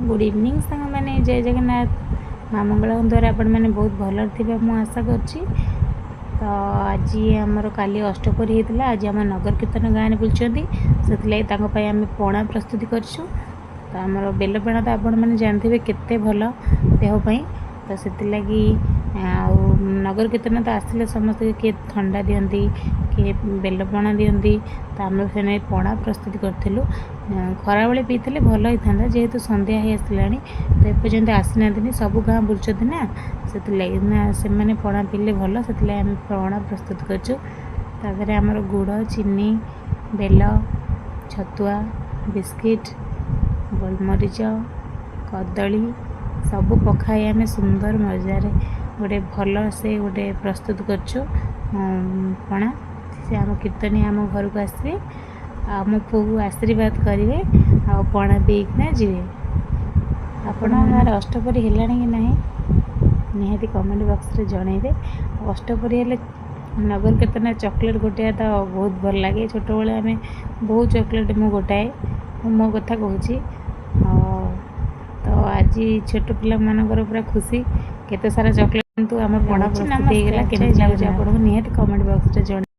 Good evening सांग मैंने जय जगन्नाथ। माँ मंगला द्वारा आपण मैंने बहुत भल थे मुझे आशा तो आज आमर काली अष्टपहरी होता। आज आम नगर कीर्तन गाँव में बुलूँ से आम पणा प्रस्तुति करूँ। तो आमर बेलपणा तो आपण मैंने जानते केते भल देहपाई। तो से नगर कीर्तन तो आसले समस्ते किए ठंडा दिखती किए बेलपणा दिखती। तो आम से पणा प्रस्तुति करूँ। खरा बेले पीते भल होता जेहेतु संध्या ही आसला। तो एपर्यंत आसीना सब गाँ बुलूँ ना से मैंने पणा पीले भल से आम पणा प्रस्तुत कर आमर गुड़ चीनी बेल छतुआ बिस्किट गोलमरीच कदली सब पकाई आम सुंदर मजार गोटे भल से गोटे प्रस्तुत करना। से आम कीर्तनी आम घर को आसवे आम पु को आशीर्वाद करेंगे आ पणा पीना जी। आपण गाँव अष्टपहरी है कि ना निहाती कमेंट बॉक्स रे जनइबे। अष्टपहरी हेले नगर कीर्तन चॉकलेट गोटे तो बहुत भल लगे। छोट बेले आम बहुत चॉकलेट मु गोटाए मो कथा कहूँ। तो आज छोट पिला मानकर पूरा खुशी केते सारा चॉकलेट आम पणा प्रस्तुत हो गला। केमती लगुच आपको निहाती कमेंट बॉक्स रे जन।